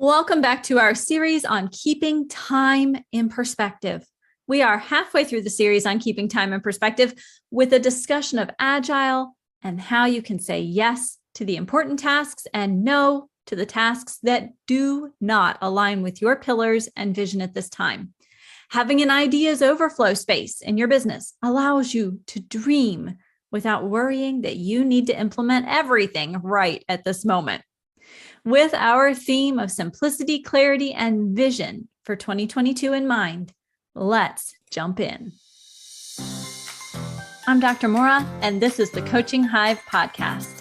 Welcome back to our series on keeping time in perspective. We are halfway through the series on keeping time in perspective with a discussion of Agile and how you can say yes to the important tasks and no to the tasks that do not align with your pillars and vision at this time. Having an ideas overflow space in your business allows you to dream without worrying that you need to implement everything right at this moment. With our theme of simplicity, clarity, and vision for 2022 in mind, let's jump in. I'm Dr. Maura, and this is the Coaching Hive podcast.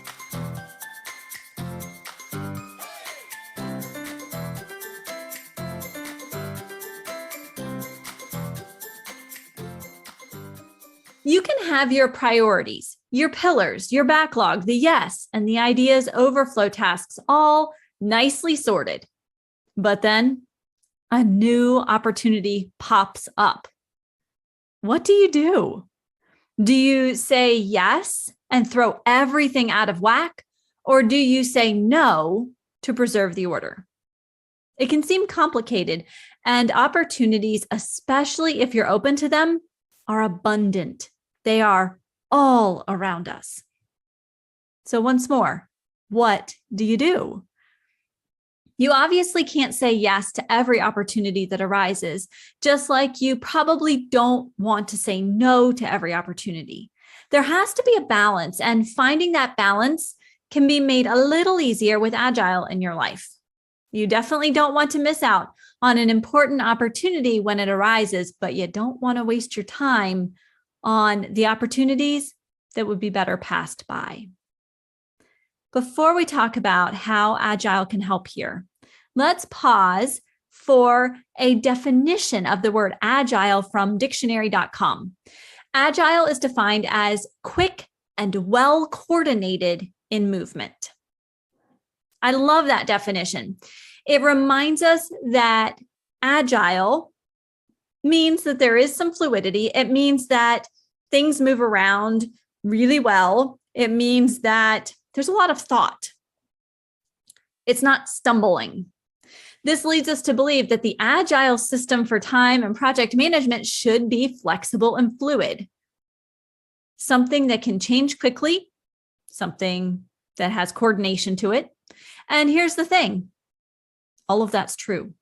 You can have your priorities, your pillars, your backlog, the yes, and the ideas overflow tasks all nicely sorted. But then a new opportunity pops up. What do you do? Do you say yes and throw everything out of whack? Or do you say no to preserve the order? It can seem complicated, and opportunities, especially if you're open to them, are abundant. They are all around us. So once more, what do you do? You obviously can't say yes to every opportunity that arises, just like you probably don't want to say no to every opportunity. There has to be a balance, and finding that balance can be made a little easier with Agile in your life. You definitely don't want to miss out on an important opportunity when it arises, but you don't want to waste your time on the opportunities that would be better passed by. Before we talk about how Agile can help here, let's pause for a definition of the word Agile from dictionary.com. Agile is defined as quick and well coordinated in movement. I love that definition. It reminds us that Agile means that there is some fluidity. It means that things move around really well. It means that there's a lot of thought. It's not stumbling. This leads us to believe that the Agile system for time and project management should be flexible and fluid. Something that can change quickly, something that has coordination to it. And here's the thing, all of that's true.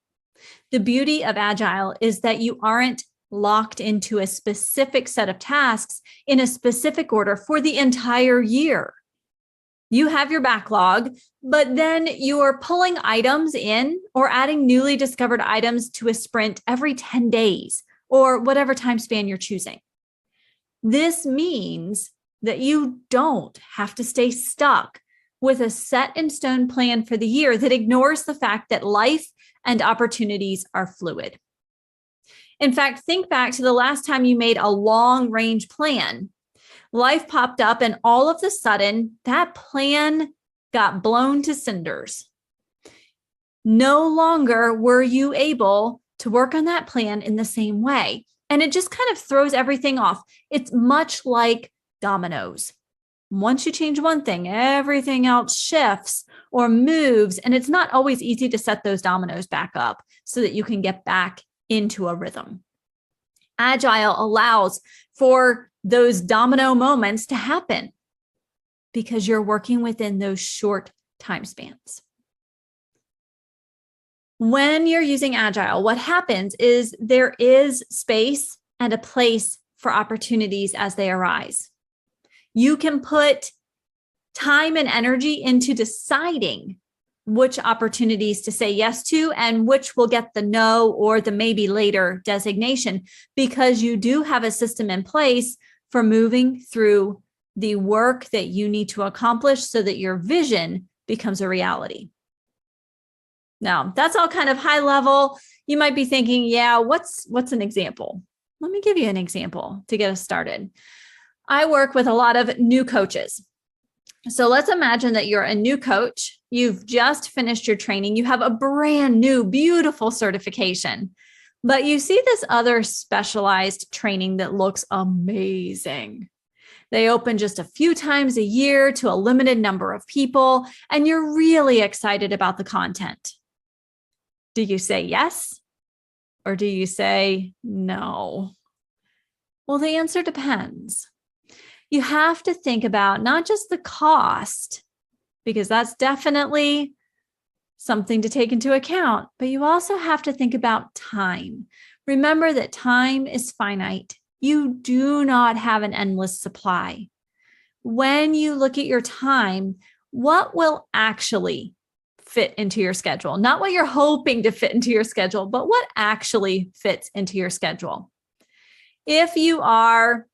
The beauty of Agile is that you aren't locked into a specific set of tasks in a specific order for the entire year. You have your backlog, but then you are pulling items in or adding newly discovered items to a sprint every 10 days or whatever time span you're choosing. This means that you don't have to stay stuck with a set in stone plan for the year that ignores the fact that life and opportunities are fluid. In fact, think back to the last time you made a long range plan. Life popped up and all of a sudden that plan got blown to cinders. No longer were you able to work on that plan in the same way. And it just kind of throws everything off. It's much like dominoes. Once you change one thing, everything else shifts or moves, and it's not always easy to set those dominoes back up so that you can get back into a rhythm. Agile allows for those domino moments to happen because you're working within those short time spans. When you're using Agile, what happens is there is space and a place for opportunities as they arise. You can put time and energy into deciding which opportunities to say yes to and which will get the no or the maybe later designation, because you do have a system in place for moving through the work that you need to accomplish so that your vision becomes a reality. Now, that's all kind of high level. You might be thinking, yeah, what's an example? Let me give you an example to get us started. I work with a lot of new coaches. So let's imagine that you're a new coach. You've just finished your training. You have a brand new, beautiful certification, but you see this other specialized training that looks amazing. They open just a few times a year to a limited number of people, and you're really excited about the content. Do you say yes? Or do you say no? Well, the answer depends. You have to think about not just the cost, because that's definitely something to take into account, but you also have to think about time. Remember that time is finite. You do not have an endless supply. When you look at your time, what will actually fit into your schedule? Not what you're hoping to fit into your schedule, but what actually fits into your schedule. If you are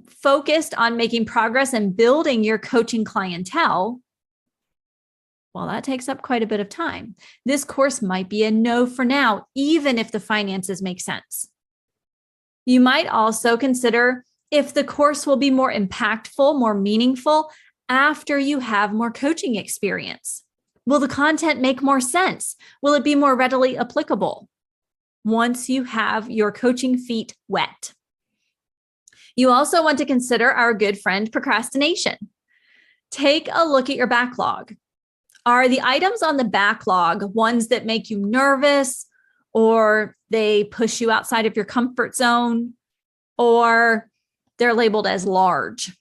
focused on making progress and building your coaching clientele, well, that takes up quite a bit of time. This course might be a no for now, even if the finances make sense. You might also consider if the course will be more impactful, more meaningful after you have more coaching experience. Will the content make more sense? Will it be more readily applicable once you have your coaching feet wet? You also want to consider our good friend procrastination. Take a look at your backlog. Are the items on the backlog ones that make you nervous, or they push you outside of your comfort zone, or they're labeled as large?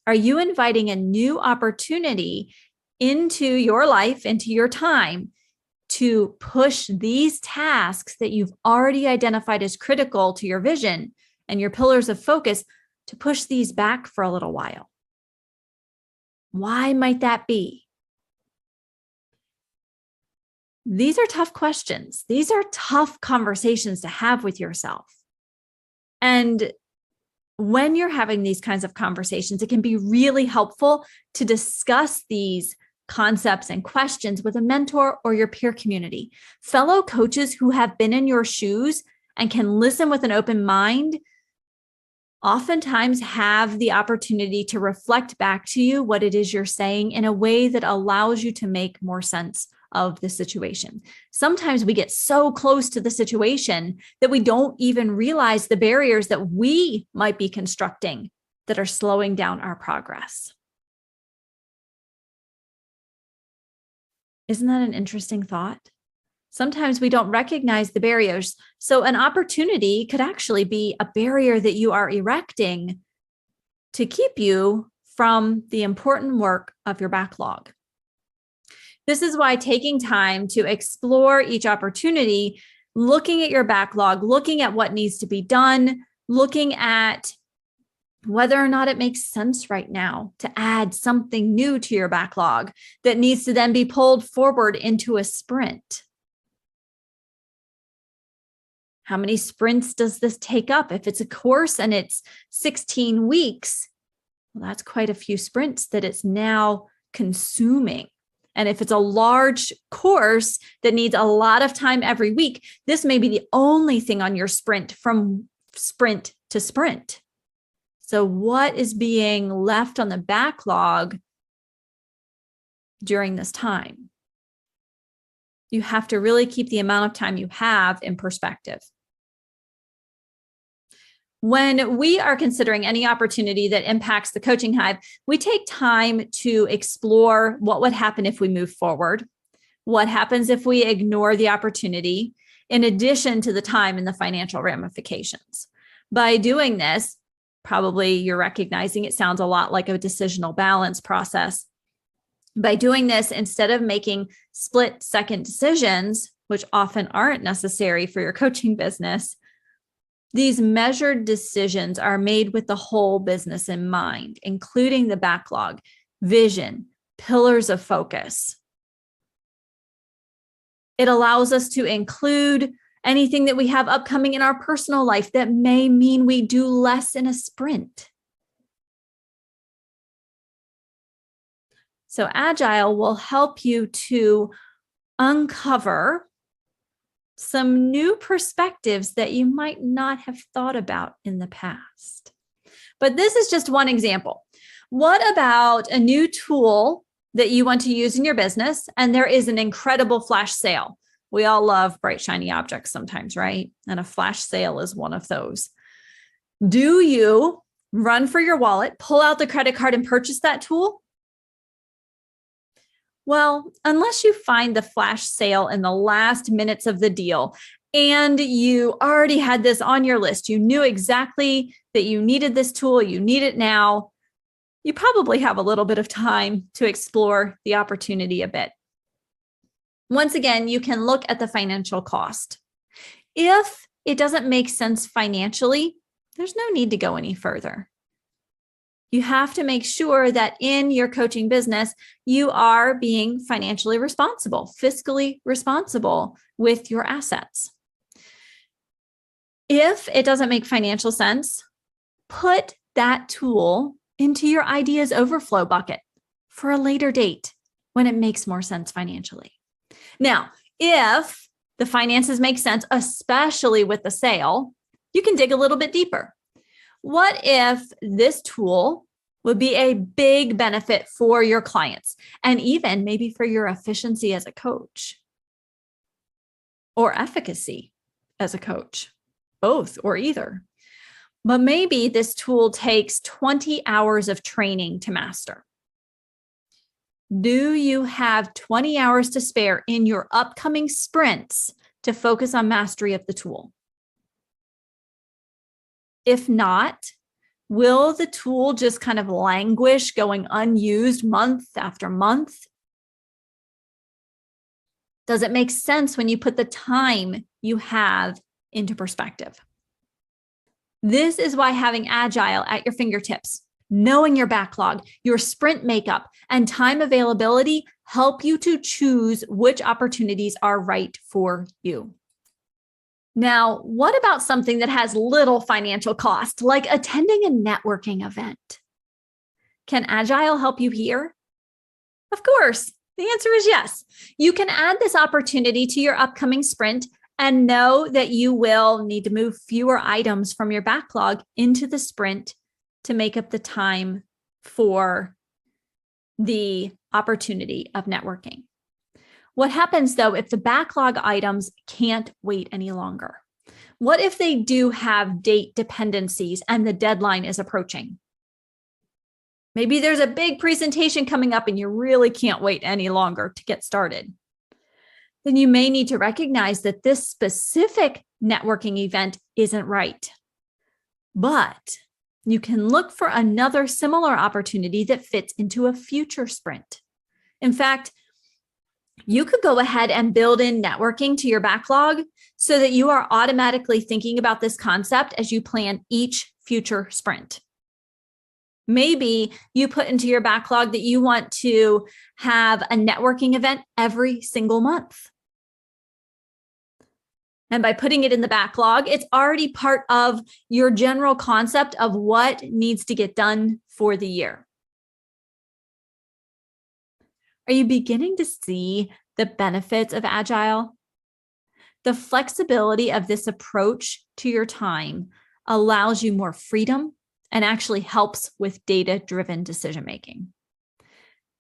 Are you inviting a new opportunity into your life, into your time, to push these tasks that you've already identified as critical to your vision and your pillars of focus, to push these back for a little while? Why might that be? These are tough questions. These are tough conversations to have with yourself. And when you're having these kinds of conversations, it can be really helpful to discuss these concepts and questions with a mentor or your peer community. Fellow coaches who have been in your shoes and can listen with an open mind oftentimes have the opportunity to reflect back to you what it is you're saying in a way that allows you to make more sense of the situation. Sometimes we get so close to the situation that we don't even realize the barriers that we might be constructing that are slowing down our progress. Isn't that an interesting thought? Sometimes we don't recognize the barriers. So an opportunity could actually be a barrier that you are erecting to keep you from the important work of your backlog. This is why taking time to explore each opportunity, looking at your backlog, looking at what needs to be done, looking at whether or not it makes sense right now to add something new to your backlog that needs to then be pulled forward into a sprint. How many sprints does this take up? If it's a course and it's 16 weeks, well, that's quite a few sprints that it's now consuming. And if it's a large course that needs a lot of time every week, this may be the only thing on your sprint from sprint to sprint. So what is being left on the backlog during this time? You have to really keep the amount of time you have in perspective. When we are considering any opportunity that impacts the coaching hive, we take time to explore what would happen if we move forward, what happens if we ignore the opportunity, in addition to the time and the financial ramifications. By doing this, probably you're recognizing it sounds a lot like a decisional balance process. By doing this, instead of making split-second decisions, which often aren't necessary for your coaching business, these measured decisions are made with the whole business in mind, including the backlog, vision, pillars of focus. It allows us to include anything that we have upcoming in our personal life that may mean we do less in a sprint. So Agile will help you to uncover some new perspectives that you might not have thought about in the past. But this is just one example. What about a new tool that you want to use in your business, and there is an incredible flash sale? We all love bright, shiny objects sometimes, right? And a flash sale is one of those. Do you run for your wallet, pull out the credit card, and purchase that tool? Well, unless you find the flash sale in the last minutes of the deal and you already had this on your list, you knew exactly that you needed this tool, you need it now, you probably have a little bit of time to explore the opportunity a bit. Once again, you can look at the financial cost. If it doesn't make sense financially, there's no need to go any further. You have to make sure that in your coaching business, you are being financially responsible, fiscally responsible with your assets. If it doesn't make financial sense, put that tool into your ideas overflow bucket for a later date when it makes more sense financially. Now, if the finances make sense, especially with the sale, you can dig a little bit deeper. What if this tool would be a big benefit for your clients and even maybe for your efficiency as a coach or efficacy as a coach, both or either? But maybe this tool takes 20 hours of training to master. Do you have 20 hours to spare in your upcoming sprints to focus on mastery of the tool? If not, will the tool just kind of languish, going unused month after month? Does it make sense when you put the time you have into perspective? This is why having Agile at your fingertips, knowing your backlog, your sprint makeup, and time availability help you to choose which opportunities are right for you. Now, what about something that has little financial cost, like attending a networking event? Can Agile help you here? Of course, the answer is yes. You can add this opportunity to your upcoming sprint and know that you will need to move fewer items from your backlog into the sprint to make up the time for the opportunity of networking. What happens though if the backlog items can't wait any longer? What if they do have date dependencies and the deadline is approaching? Maybe there's a big presentation coming up and you really can't wait any longer to get started. Then you may need to recognize that this specific networking event isn't right. But you can look for another similar opportunity that fits into a future sprint. In fact, you could go ahead and build in networking to your backlog so that you are automatically thinking about this concept as you plan each future sprint. Maybe you put into your backlog that you want to have a networking event every single month. And by putting it in the backlog, it's already part of your general concept of what needs to get done for the year. Are you beginning to see the benefits of Agile? The flexibility of this approach to your time allows you more freedom and actually helps with data-driven decision-making.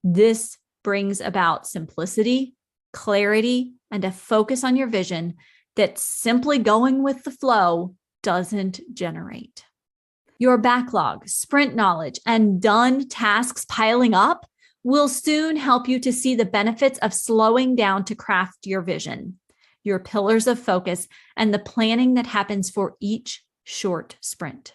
This brings about simplicity, clarity, and a focus on your vision that simply going with the flow doesn't generate. Your backlog, sprint knowledge, and done tasks piling up will soon help you to see the benefits of slowing down to craft your vision, your pillars of focus, and the planning that happens for each short sprint.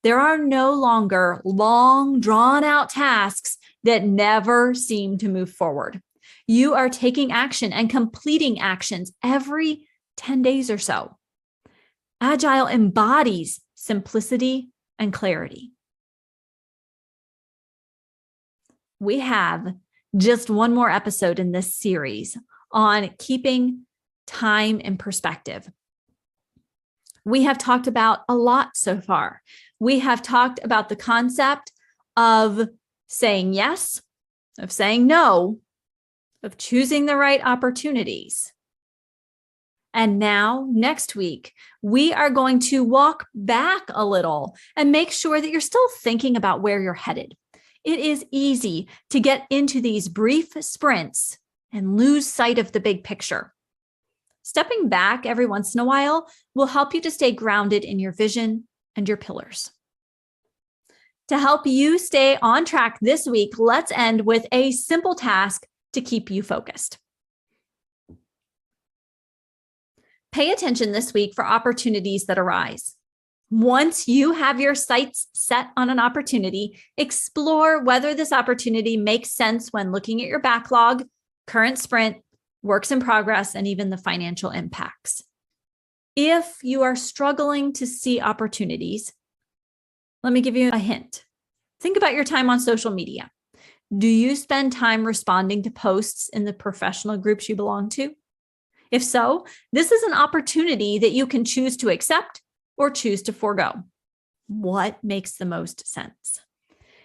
There are no longer long, drawn-out tasks that never seem to move forward. You are taking action and completing actions every 10 days or so. Agile embodies simplicity and clarity. We have just one more episode in this series on keeping time in perspective. We have talked about a lot so far. We have talked about the concept of saying yes, of saying no, of choosing the right opportunities. And now, next week, we are going to walk back a little and make sure that you're still thinking about where you're headed. It is easy to get into these brief sprints and lose sight of the big picture. Stepping back every once in a while will help you to stay grounded in your vision and your pillars. To help you stay on track this week, let's end with a simple task to keep you focused. Pay attention this week for opportunities that arise. Once you have your sights set on an opportunity, explore whether this opportunity makes sense when looking at your backlog, current sprint, works in progress, and even the financial impacts. If you are struggling to see opportunities, let me give you a hint. Think about your time on social media. Do you spend time responding to posts in the professional groups you belong to? If so, this is an opportunity that you can choose to accept or choose to forego. What makes the most sense?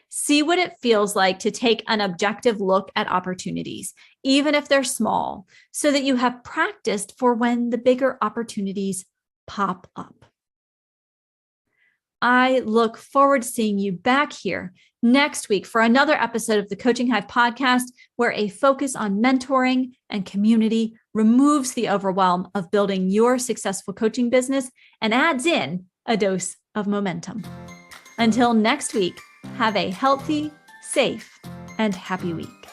See what it feels like to take an objective look at opportunities, even if they're small, so that you have practiced for when the bigger opportunities pop up. I look forward to seeing you back here next week for another episode of the Coaching Hive podcast, where a focus on mentoring and community removes the overwhelm of building your successful coaching business and adds in a dose of momentum. Until next week, have a healthy, safe, and happy week.